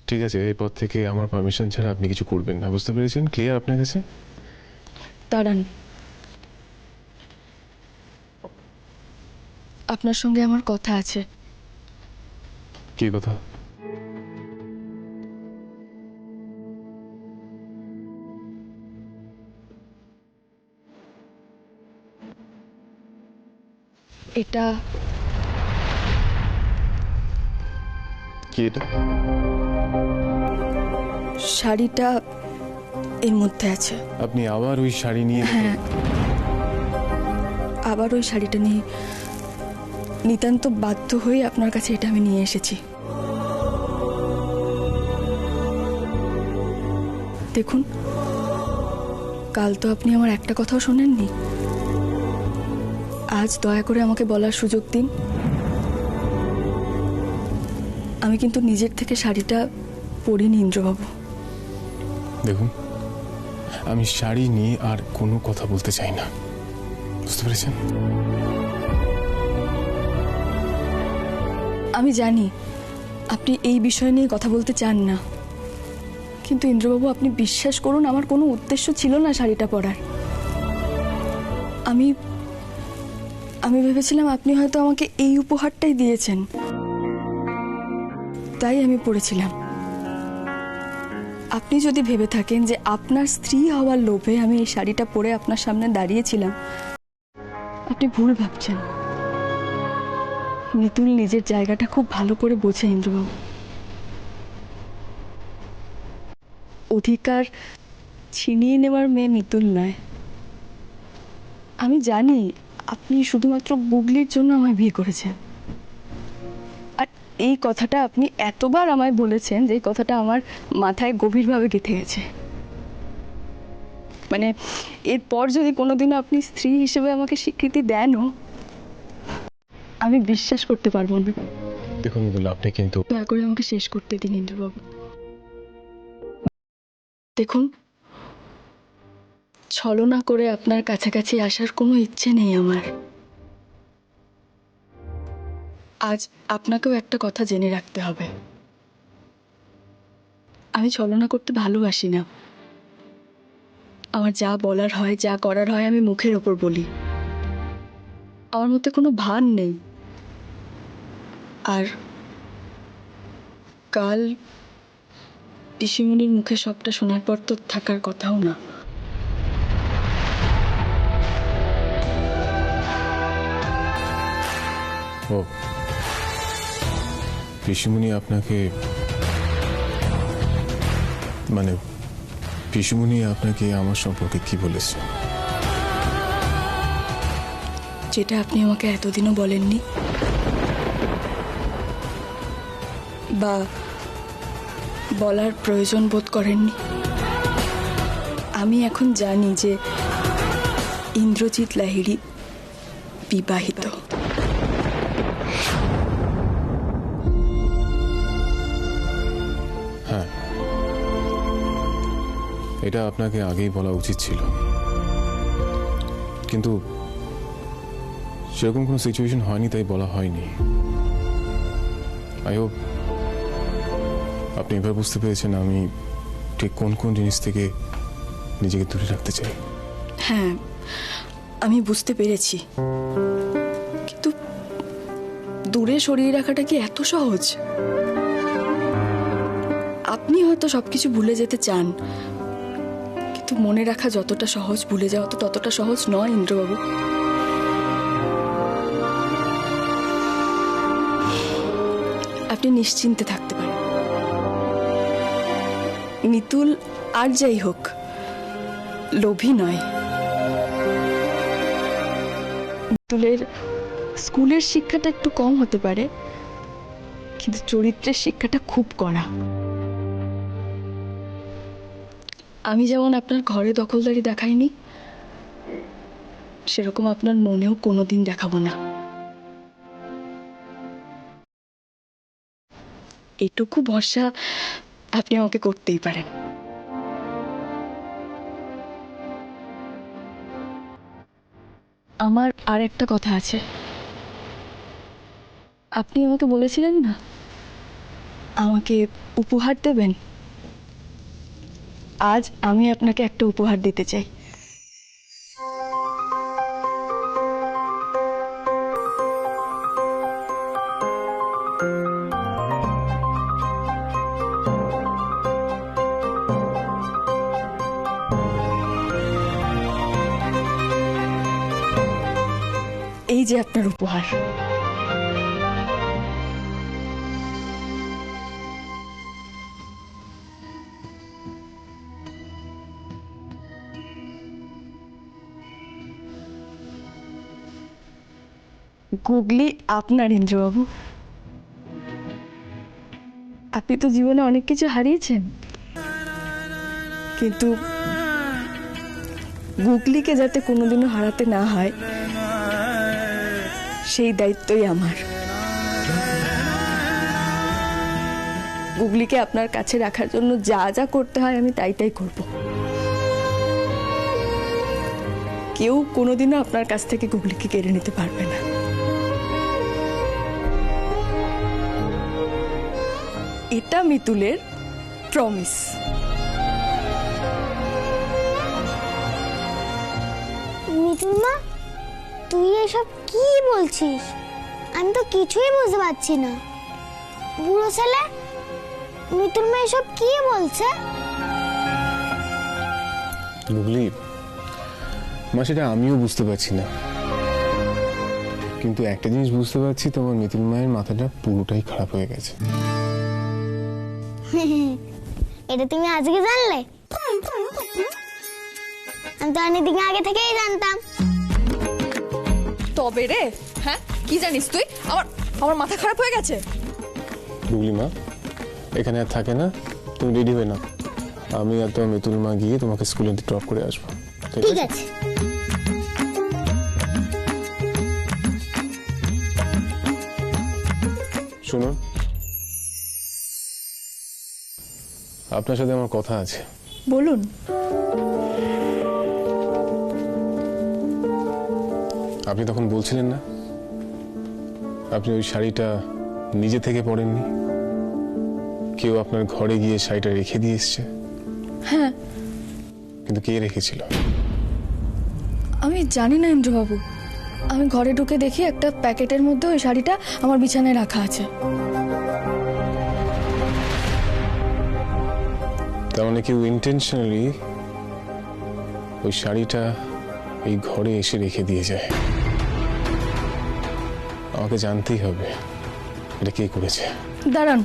ঠিক আছে, এরপর থেকে আমার পারমিশন ছাড়া আপনি কিছু করবেন না, বুঝতে পেরেছেন? ক্লিয়ার আপনার কাছে? দাঁড়ান, আপনার সঙ্গে আমার কথা আছে। কি কথা? এটা কি এটা? শাড়িটা এর মধ্যে আছে। আপনি আবার ওই শাড়ি নিয়ে? হ্যাঁ, আবার ওই শাড়িটা নিয়ে নিতান্ত বাধ্য হয়ে আপনার কাছে এটা আমি নিয়ে এসেছি। দেখুন, কাল তো আপনি আমার একটা কথাও শোনেননি। আজ দয়া করে আমাকে বলার সুযোগ দিন। আমি কিন্তু নিজের থেকে শাড়িটা পরিনি ইন্দ্রবাবু। দেখুন, আমি শাড়ি নিয়ে আর কোনো কথা বলতে চাই না, বুঝতে পেরেছেন? আমি জানি আপনি এই বিষয় নিয়ে কথা বলতে চান না, কিন্তু ইন্দ্রবাবু আপনি বিশ্বাস করুন, আমার কোনো উদ্দেশ্য ছিল না শাড়িটা পরার। আমি আমি ভেবেছিলাম আপনি হয়তো আমাকে এই উপহারটাই দিয়েছেন, তাই আমি পড়েছিলাম। আপনি যদি ভেবে থাকেন যে আপনার স্ত্রী হওয়ার লোভে আমি এই শাড়িটা পরে আপনার সামনে দাঁড়িয়েছিলাম, আপনি ভুল ভাবছেন। মিতুল নিজের জায়গাটা খুব ভালো করে বোঝে ইন্দ্রবাবু। অধিকার ছিনিয়ে নেওয়ার মেয়ে মিতুল নয়। আমি জানি আপনি শুধুমাত্র বুবলির জন্য আমায় বিয়ে করেছেন, আর এই কথাটা আপনি এতবার আমায় বলেছেন যে এই কথাটা আমার মাথায় গভীরভাবে গেঁথে গেছে। মানে এরপর যদি কোনোদিনও আপনি স্ত্রী হিসেবে আমাকে স্বীকৃতি দেনও, আমি বিশ্বাস করতে পারবো না। দেখুন আপনি কিন্তু দয়া করে আমাকে শেষ করতে দিন ইন্দ্রবাবু। দেখুন, ছলনা করে আপনার কাছাকাছি আসার কোনো ইচ্ছে নেই আমার। আজ আপনাকেও একটা কথা জেনে রাখতে হবে, আমি ছলনা করতে ভালোবাসি না। আমার যা বলার হয়, যা করার হয় আমি মুখের ওপর বলি। আমার মধ্যে কোনো ভান নেই। আর কাল পিসিমণির মুখে সবটা শোনার পর তো থাকার কথাও না। ও, পিসিমণি আপনাকে, মানে পিসিমণি আপনাকে আমার সম্পর্কে কি বলেছে? যেটা আপনি আমাকে এতদিনও বলেননি, বা বলার প্রয়োজন বোধ করেননি। আমি এখন জানি যে ইন্দ্রজিৎ লাহিড়ী বিবাহিত। হ্যাঁ, এটা আপনাকে আগেই বলা উচিত ছিল, কিন্তু সেরকম কোনো সিচুয়েশন হয়নি, তাই বলা হয়নি। আই হোপ আপনি এবার বুঝতে পেরেছেন আমি ঠিক কোন কোন জিনিস থেকে নিজেকে দূরে রাখতে চাই। হ্যাঁ, আমি বুঝতে পেরেছি, কিন্তু দূরে সরিয়ে রাখাটা কি এত সহজ? আপনি হয়তো সবকিছু ভুলে যেতে চান, কিন্তু মনে রাখা যতটা সহজ, ভুলে যাওয়া তো ততটা সহজ নয় ইন্দ্রবাবু। আপনি নিশ্চিন্তে থাকতে পারেন। মিতুল আর যাই হোক, লোভী নয়। মিতুলের স্কুলের শিক্ষাটা একটু কম হতে পারে, কিন্তু চরিত্রের শিক্ষাটা খুব কড়া। আমি যেমন আপনার ঘরে দখলদারি দেখাইনি, সেরকম আপনার মনেও কোনোদিন দেখাবো না। এটুকু ভরসা আপনি আমাকে করতেই পারেন। আমার আর একটা কথা আছে। আপনি আমাকে বলেছিলেন না আমাকে উপহার দেবেন? আজ আমি আপনাকে একটা উপহার দিতে চাই। এই যে আপনার উপহার। গুগলি আপনার, ইন্দ্রবাবু। আপনি তো জীবনে অনেক কিছু হারিয়েছেন, কিন্তু গুগলিকে যাতে কোনোদিনও হারাতে না হয় সেই দায়িত্বই আমার। গুগলিকে আপনার কাছে রাখার জন্য যা যা করতে হয় আমি তাই তাই করব। কেউ কোনোদিনও আপনার কাছ থেকে গুগলিকে কেড়ে নিতে পারবে না। এটা মিতুলের প্রমিস। মিতুল মা, তুই এসব কি বলছিস? আমি তো কিছুই বুঝতে পারছি না। বুড়ো ছেলে, মিতুল মা এসব কি বলছে? গুগলি মা, সেটা আমিও বুঝতে পারছি না, কিন্তু একটা জিনিস বুঝতে পারছি, তোমার মিতুল মায়ের মাথাটা পুরোটাই খারাপ হয়ে গেছে। এটা তুমি আজকে জানলে? আমি তো অনেকদিন আগে থেকেই জানতাম। তবে রে, হ্যাঁ কি জানিস তুই? আমার মাথা খারাপ হয়ে গেছে। গুগলি মা, এখানে আর থাকে না, তুমি রেডি হয়ে না, আমি আর তোমার মিতুল মা গিয়ে তোমাকে স্কুলে ড্রপ করে আসবো। ঠিক আছে। শুনুন, আপনার সাথে আমার কথা আছে। বলুন। আপনি তখন বলছিলেন না আপনি ওই শাড়িটা নিজে থেকে পরেননি, কেউ আপনার ঘরে গিয়ে শাড়িটা রেখে দিয়ে এসছে। হ্যাঁ, কিন্তু কে রেখেছিল? আমি জানি না ইন্দ্রবাবু। আমি ঘরে ঢুকে দেখি একটা প্যাকেটের মধ্যে ওই শাড়িটা আমার বিছানায় রাখা আছে। তার মানে কেউ ইন্টেনশনালি ওই শাড়িটা এই ঘরে এসে রেখে দিয়ে যায়। আমাকে জানতেই হবে এটা কে করেছে। দাঁড়ান,